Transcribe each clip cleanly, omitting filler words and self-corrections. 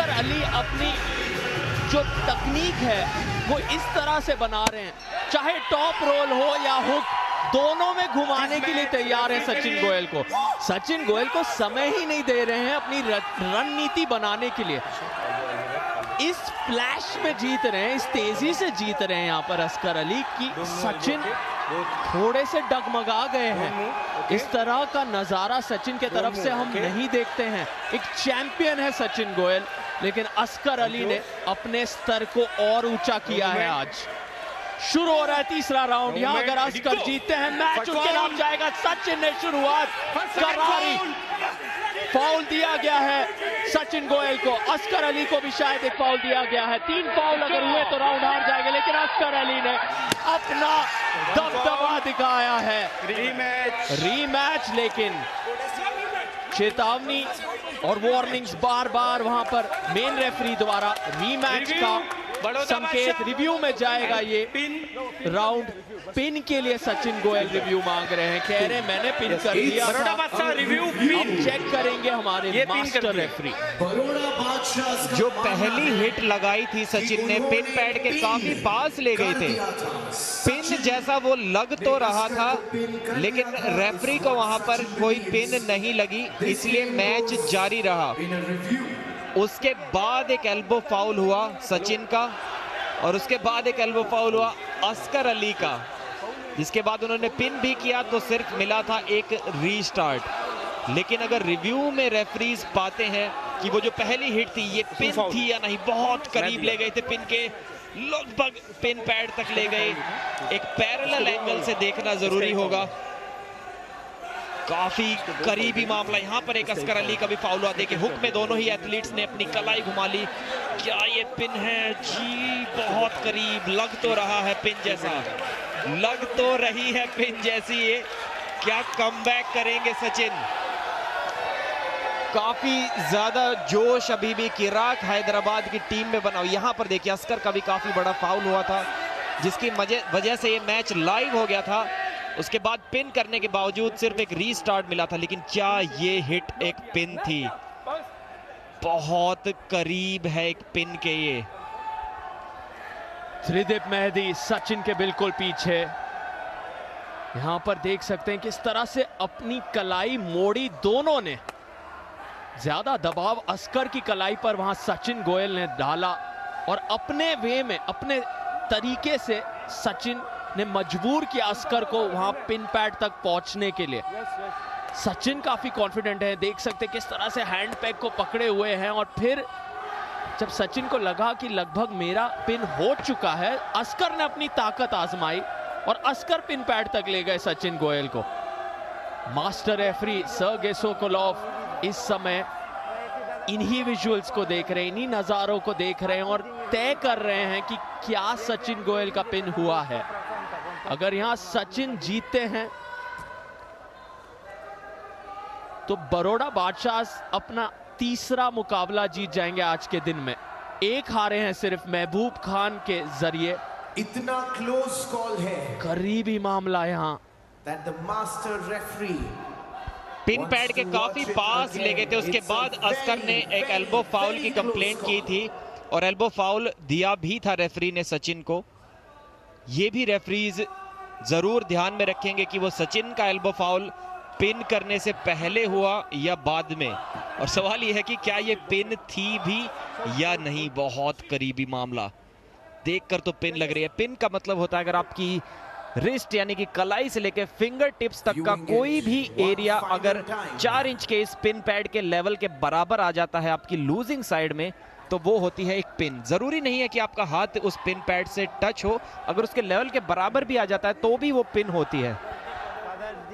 Oscar Ali अपनी जो तकनीक है वो इस तरह से बना रहे हैं, चाहे टॉप रोल हो या हुक, दोनों में घुमाने के लिए तैयार है सचिन गोयल को। सचिन गोयल को समय ही नहीं दे रहे हैं अपनी रणनीति बनाने के लिए। इस फ्लैश में जीत रहे हैं, इस तेजी से जीत रहे हैं यहाँ पर अस्कर अली की सचिन थोड़े से डगमगा गए हैं। इस तरह का नजारा सचिन के तरफ से हम नहीं देखते हैं। एक चैंपियन है सचिन गोयल, लेकिन अस्कर अली ने अपने स्तर को और ऊंचा किया है। आज शुरू हो रहा है तीसरा राउंड। यहाँ अगर अस्कर जीतते हैं मैच उनके नाम जाएगा। सचिन ने शुरुआत करारी, फाउल दिया गया है सचिन गोयल को। अस्कर अली को भी शायद एक फाउल दिया गया है। 3 फाउल अगर हुए तो राउंड हार जाएंगे, लेकिन अस्कर अली ने अपना दबदबा दिखाया है। रीमैच, लेकिन चेतावनी और वार्निंग्स बार बार वहां पर मेन रेफरी द्वारा रीमैच का संकेत। रिव्यू में जाएगा ये राउंड। पिन के लिए सचिन गोयल रिव्यू मांग रहे हैं, कह रहे हैं मैंने पिन कर दिया था, हम चेक करेंगे हमारे मास्टर रेफरी। जो पहली हिट लगाई थी सचिन ने, पिन पैड के काफी पास ले गए थे। पिन जैसा वो लग तो रहा था, लेकिन रेफरी को वहां पर कोई पिन नहीं लगी, इसलिए मैच जारी रहा। उसके बाद एक एल्बो फाउल हुआ सचिन का, और उसके बाद एक एल्बो फाउल हुआ अस्कर अली का, जिसके बाद उन्होंने पिन भी किया तो सिर्फ मिला था एक रीस्टार्ट। लेकिन अगर रिव्यू में रेफरीज पाते हैं कि वो जो पहली हिट थी ये पिन थी या नहीं, बहुत करीब ले गए थे पिन के, लगभग पिन पैड तक ले गए। एक पैरेलल एंगल से देखना जरूरी होगा। काफी करीबी मामला। यहाँ पर एक अस्कर अली का भी फाउल हुआ। देखिए हुक में दोनों ही एथलीट्स ने अपनी कलाई घुमा ली। क्या ये पिन है? जी बहुत करीब, लग तो रहा है पिन जैसा, लग तो रही है पिन जैसी। ये क्या कमबैक करेंगे सचिन? काफी ज्यादा जोश अभी भी किराक हैदराबाद की टीम में बना। यहाँ पर देखिए अस्कर का भी काफी बड़ा फाउल हुआ था, जिसकी वजह से ये मैच लाइव हो गया था। उसके बाद पिन करने के बावजूद सिर्फ एक रीस्टार्ट मिला था। लेकिन क्या ये हिट एक पिन थी? बहुत करीब है एक पिन के ये। त्रिदीप मेहदी सचिन के बिल्कुल पीछे। यहां पर देख सकते हैं किस तरह से अपनी कलाई मोड़ी दोनों ने। ज्यादा दबाव अस्कर की कलाई पर वहां सचिन गोयल ने डाला, और अपने वे में, अपने तरीके से सचिन ने मजबूर किया अस्कर को वहां पिन पैड तक पहुंचने के लिए। सचिन काफी कॉन्फिडेंट है, देख सकते हैं किस तरह से हैंड पैग को पकड़े हुए हैं, और फिर जब सचिन को लगा कि लगभग मेरा पिन हो चुका है, अस्कर ने अपनी ताकत आजमाई और अस्कर पिन पैड तक ले गए सचिन गोयल को। मास्टर रेफरी सर्गेई सोकोलोव इस समय इन्हीं विजुअल्स को देख रहे हैं, इन्हीं नजारों को देख रहे हैं और तय कर रहे हैं कि क्या सचिन गोयल का पिन हुआ है। अगर यहां सचिन जीतते हैं तो बड़ौदा बादशाह अपना तीसरा मुकाबला जीत जाएंगे आज के दिन में। एक हारे हैं सिर्फ महबूब खान के जरिए। इतना क्लोज कॉल है, करीबी मामला यहां। that the master referee pin pad के काफी पास ले गए थे। उसके बाद अस्कर ने एक एल्बो फाउल की कंप्लेंट की थी, और एल्बो फाउल दिया भी था रेफरी ने सचिन को। ये भी रेफरीज जरूर ध्यान में रखेंगे कि वो सचिन का एल्बो फाउल पिन करने से पहले हुआ या बाद में, और सवाल ये है कि क्या ये पिन थी भी या नहीं। बहुत करीबी मामला, देखकर तो पिन लग रही है। पिन का मतलब होता है अगर आपकी रिस्ट यानी कि कलाई से लेकर फिंगर टिप्स तक का कोई भी एरिया अगर 4 इंच के इस पिन पैड के लेवल के बराबर आ जाता है आपकी लूजिंग साइड में, तो वो होती है एक पिन। जरूरी नहीं है कि आपका हाथ उस पिन पैड से टच हो, अगर उसके लेवल के बराबर भी आ जाता है तो भी वो पिन होती है।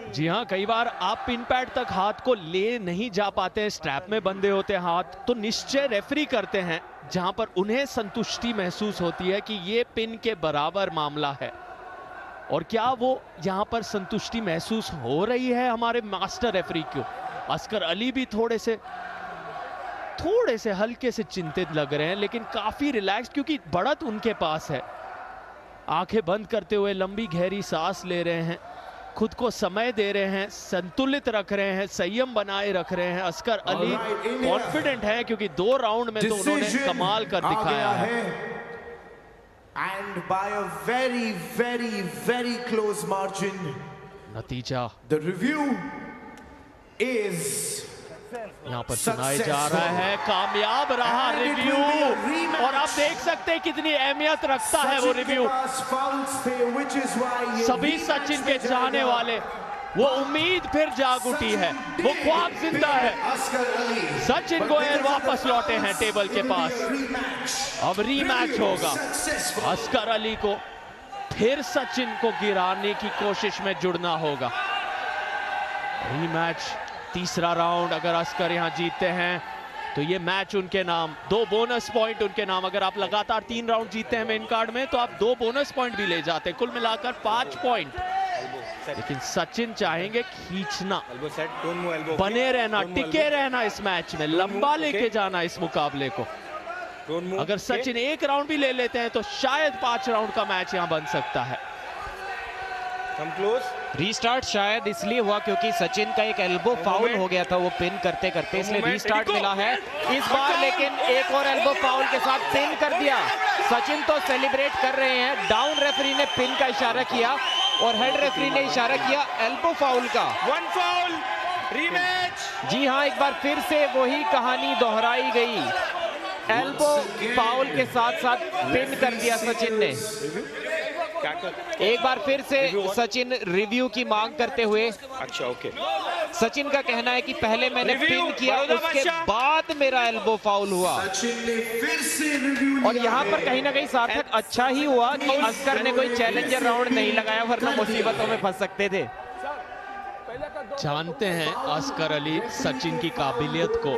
जी हाँ, कई बार आप पिन पैड तक हाथ को ले नहीं जा पाते हैं, स्ट्रैप में बंधे होते हैं हाथ, तो निश्चय रेफरी करते हैं जहां पर उन्हें संतुष्टि महसूस होती है कि ये पिन के बराबर मामला है। और क्या वो यहां पर संतुष्टि महसूस हो रही है हमारे मास्टर रेफरी को? अस्कर अली भी थोड़े से हल्के से चिंतित लग रहे हैं, लेकिन काफी रिलैक्स, क्योंकि बढ़त उनके पास है। आंखें बंद करते हुए लंबी गहरी सांस ले रहे हैं। खुद को समय दे रहे हैं, संतुलित रख रहे हैं, संयम बनाए रख रहे हैं। अस्कर अली कॉन्फिडेंट है क्योंकि 2 राउंड में तो उन्होंने कमाल कर दिखाया है। And by a very, very, very close margin, नतीजा the review is यहाँ पर सुनाया जा रहा है, कामयाब रहा रिव्यू। और आप देख सकते हैं कितनी अहमियत रखता है वो रिव्यू। सभी सचिन के चाहने वाले, वो उम्मीद फिर जाग उठी है, वो ख्वाब जिंदा है। सचिन गोयल वापस लौटे हैं टेबल के पास। अब रीमैच होगा। अस्कर अली को फिर सचिन को गिराने की कोशिश में जुड़ना होगा। रीमैच, तीसरा राउंड। अगर अस्कर यहां जीतते हैं तो ये मैच उनके नाम, 2 बोनस पॉइंट उनके नाम। अगर आप लगातार 3 राउंड जीतते हैं मेन कार्ड में तो आप 2 बोनस पॉइंट भी ले जाते हैं, कुल मिलाकर 5 पॉइंट। लेकिन सचिन चाहेंगे खींचना, बने रहना, टिके रहना इस मैच में, लंबा लेके जाना इस मुकाबले को। अगर सचिन 1 राउंड भी ले लेते हैं तो शायद 5 राउंड का मैच यहां बन सकता है। रीस्टार्ट शायद इसलिए हुआ क्योंकि सचिन का एक एल्बो फाउल हो गया था वो पिन करते करते, इसलिए रीस्टार्ट मिला है इस बार। लेकिन एक और एल्बो फाउल के साथ पिन कर दिया। सचिन तो सेलिब्रेट कर रहे हैं। डाउन रेफरी ने पिन का इशारा किया और हेड रेफरी ने इशारा किया एल्बो फाउल का। 1 फाउल, रीमैच। जी हाँ, एक बार फिर से वही कहानी दोहराई गई। एल्बो फाउल के साथ साथ पिन कर दिया सचिन ने। एक बार फिर से सचिन रिव्यू की मांग करते हुए, अच्छा ओके, सचिन का कहना है कि पहले मैंने पिन किया, उसके बाद मेरा एल्बो फाउल हुआ। और यहाँ पर कहीं ना कहीं सार्थक अच्छा ही हुआ कि अस्कर ने कोई चैलेंजर राउंड नहीं लगाया, वरना मुसीबतों में फंस सकते थे। जानते हैं अस्कर अली सचिन की काबिलियत को,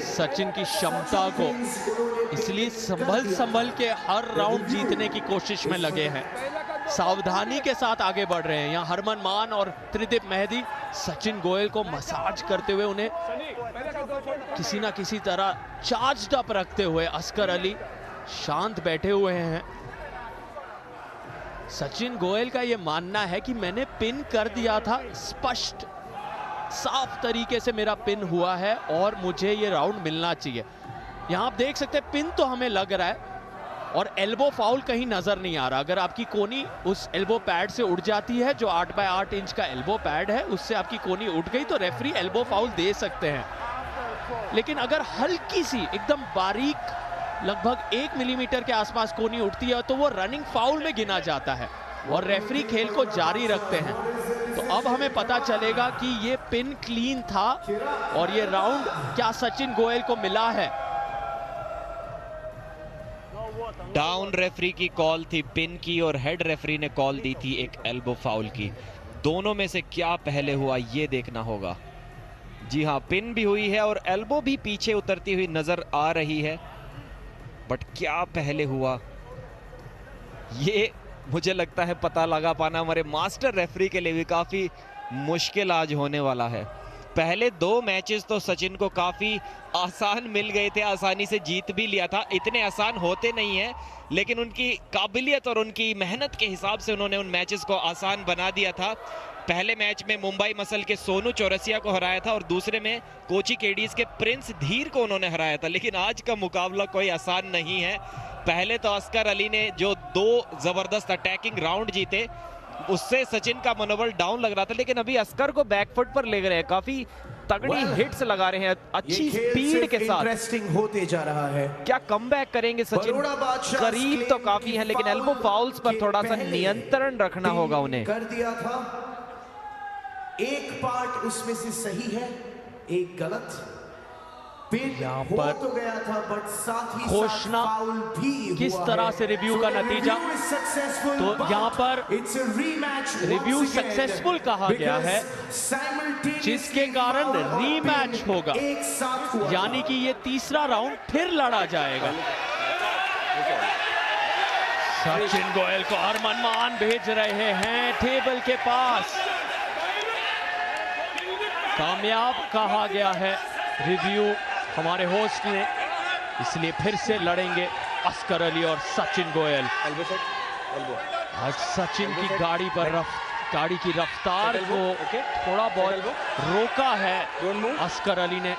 सचिन की क्षमता को, इसलिए संभल के हर राउंड जीतने की कोशिश में लगे हैं। सावधानी के साथ आगे बढ़ रहे हैं। यहाँ हरमन मान और त्रिदीप मेहदी सचिन गोयल को मसाज करते हुए, उन्हें किसी ना किसी तरह चार्ज्ड अप रखते हुए अस्कर अली शांत बैठे हुए हैं। सचिन गोयल का यह मानना है कि मैंने पिन कर दिया था, स्पष्ट साफ तरीके से मेरा पिन हुआ है और मुझे ये राउंड मिलना चाहिए। यहां आप देख सकते हैं पिन तो हमें लग रहा है और एल्बो फाउल कहीं नजर नहीं आ रहा। अगर आपकी कोनी उस एल्बो पैड से उड़ जाती है, जो 8x8 इंच का एल्बो पैड है, उससे आपकी कोनी उठ गई तो रेफरी एल्बो फाउल दे सकते हैं। लेकिन अगर हल्की सी एकदम बारीक लगभग 1 मिलीमीटर के आसपास कोनी उठती है तो वो रनिंग फाउल में गिना जाता है और रेफरी खेल को जारी रखते हैं। तो अब हमें पता चलेगा कि ये पिन क्लीन था और ये राउंड क्या सचिन गोयल को मिला है। डाउन रेफरी की कॉल थी पिन की और हेड रेफरी ने कॉल दी थी एक एल्बो फाउल की। दोनों में से क्या पहले हुआ ये देखना होगा। जी हाँ, पिन भी हुई है और एल्बो भी पीछे उतरती हुई नजर आ रही है, बट क्या पहले हुआ ये मुझे लगता है पता लगा पाना हमारे मास्टर रेफरी के लिए भी काफी मुश्किल आज होने वाला है। पहले 2 मैचेस तो सचिन को काफी आसान मिल गए थे, आसानी से जीत भी लिया था। इतने आसान होते नहीं है, लेकिन उनकी काबिलियत और उनकी मेहनत के हिसाब से उन्होंने उन मैचेस को आसान बना दिया था। पहले मैच में मुंबई मसल के सोनू चौरसिया को हराया था और दूसरे में कोची केडीज के प्रिंस धीर को उन्होंने हराया था। लेकिन आज का मुकाबला कोई आसान नहीं है। पहले तो अस्कर अली ने जो 2 जबरदस्त अटैकिंग राउंड जीते, उससे सचिन का मनोबल डाउन लग रहा था, लेकिन अभी अस्कर को बैकफुट पर ले रहे हैं, काफी तगड़ी हिट्स लगा रहे हैं अच्छी स्पीड के साथ। इंटरेस्टिंग होते जा रहा है। क्या कमबैक करेंगे सचिन? करीब तो काफी है, लेकिन एल्बो फाउल्स पर थोड़ा सा नियंत्रण रखना होगा उन्हें। कर दिया था, एक पार्ट उसमें से सही है, एक गलत। यहाँ पर तो गया था, बट साथ ही घोषणा किस तरह से रिव्यू का नतीजा, तो यहाँ पर रिव्यू सक्सेसफुल कहा गया है, जिसके कारण रीमैच होगा, यानी कि ये तीसरा राउंड फिर लड़ा जाएगा। सचिन गोयल को हरमन मान भेज रहे हैं टेबल के पास। कामयाब कहा गया है रिव्यू हमारे होस्ट ने, इसलिए फिर से लड़ेंगे अस्कर अली और सचिन गोयल। आज सचिन की गाड़ी पर गाड़ी की रफ्तार को थोड़ा बहुत रोका है अस्कर अली ने,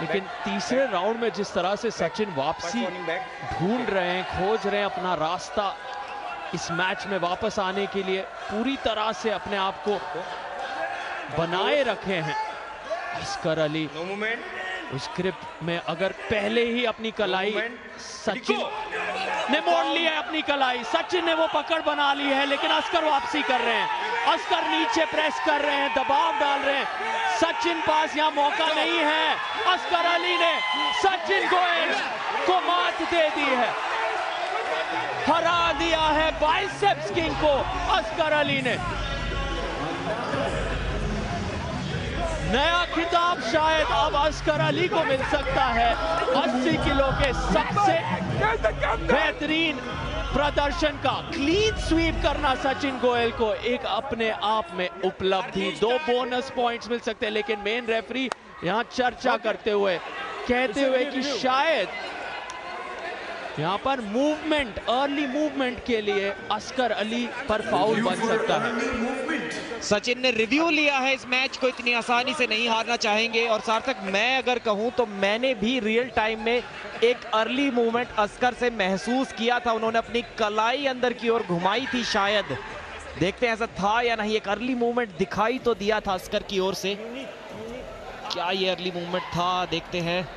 लेकिन तीसरे राउंड में जिस तरह से सचिन वापसी ढूंढ रहे हैं, खोज रहे हैं अपना रास्ता इस मैच में वापस आने के लिए, पूरी तरह से अपने आप को बनाए रखे हैं अस्कर अली। उस ग्रिप में अगर पहले ही अपनी कलाई सचिन ने मोड़ ली है, अपनी कलाई सचिन ने वो पकड़ बना ली है, लेकिन अस्कर वापसी कर रहे हैं, अस्कर नीचे प्रेस कर रहे हैं, दबाव डाल रहे हैं, सचिन पास यहाँ मौका नहीं है। अस्कर अली ने सचिन गोयल को मात दे दी है, हरा दिया है बाइसेप्स किंग को अस्कर अली ने। नया खिताब शायद अब अस्कर अली को मिल सकता है। 80 किलो के सबसे बेहतरीन प्रदर्शन का क्लीन स्वीप करना सचिन गोयल को एक अपने आप में उपलब्धि। 2 बोनस पॉइंट्स मिल सकते हैं, लेकिन मेन रेफरी यहां चर्चा करते हुए कहते हुए कि शायद यहां पर मूवमेंट, अर्ली मूवमेंट के लिए अस्कर अली पर फाउल बन सकता है। सचिन ने रिव्यू लिया है, इस मैच को इतनी आसानी से नहीं हारना चाहेंगे। और सार्थक, मैं अगर कहूं तो मैंने भी रियल टाइम में एक अर्ली मूवमेंट अस्कर से महसूस किया था। उन्होंने अपनी कलाई अंदर की ओर घुमाई थी, शायद देखते हैं ऐसा था या नहीं। एक अर्ली मूवमेंट दिखाई तो दिया था अस्कर की ओर से, क्या ये अर्ली मूवमेंट था देखते हैं।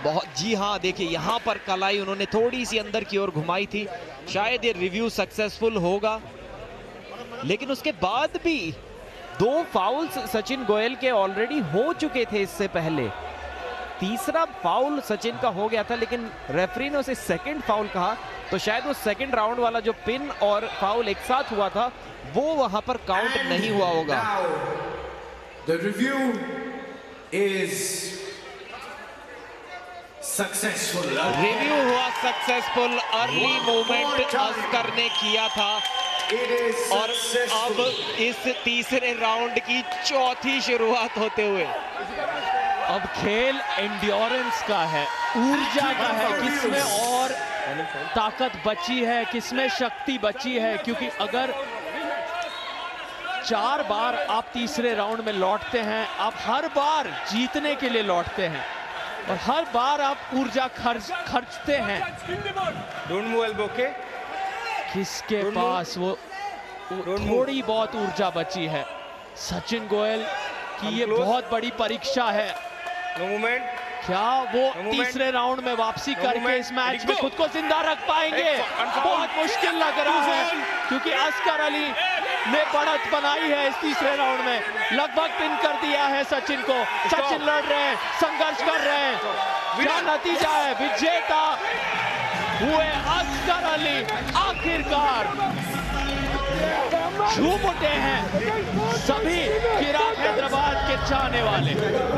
बहुत, जी हाँ, देखिए यहाँ पर कलाई उन्होंने थोड़ी सी अंदर की ओर घुमाई थी, शायद ये रिव्यू सक्सेसफुल होगा। लेकिन उसके बाद भी 2 फाउल्स सचिन गोयल के ऑलरेडी हो चुके थे इससे पहले। तीसरा फाउल सचिन का हो गया था, लेकिन रेफरी ने उसे सेकंड फाउल कहा, तो शायद वो सेकंड राउंड वाला जो पिन और फाउल एक साथ हुआ था वो वहां पर काउंट नहीं हुआ होगा। The review is successful. Review हुआ सक्सेसफुल, अर्ली मूवमेंट अस्कर ने किया था। और अब इस तीसरे राउंड की चौथी शुरुआत होते हुए अब खेल एंड्योरेंस का है, ऊर्जा का है, किसमें और ताकत बची है, किसमें शक्ति बची है। क्योंकि अगर 4 बार आप तीसरे राउंड में लौटते हैं, आप हर बार जीतने के लिए लौटते हैं और हर बार आप ऊर्जा खर्चते हैं। किसके पास वो थोड़ी बहुत ऊर्जा बची है? सचिन गोयल की ये बहुत बड़ी परीक्षा है। क्या वो तीसरे राउंड में वापसी करके इस मैच में खुद को जिंदा रख पाएंगे? बहुत मुश्किल लग रहा है, क्योंकि अस्कर अली ने बढ़त बनाई है इस तीसरे राउंड में, लगभग पिन कर दिया है सचिन को। सचिन लड़ रहे हैं, संघर्ष कर रहे हैं, क्या नतीजा है? विजेता हुए अस्कर अली, आखिरकार झूम उठे हैं सभी चिराग हैदराबाद के चाहने वाले।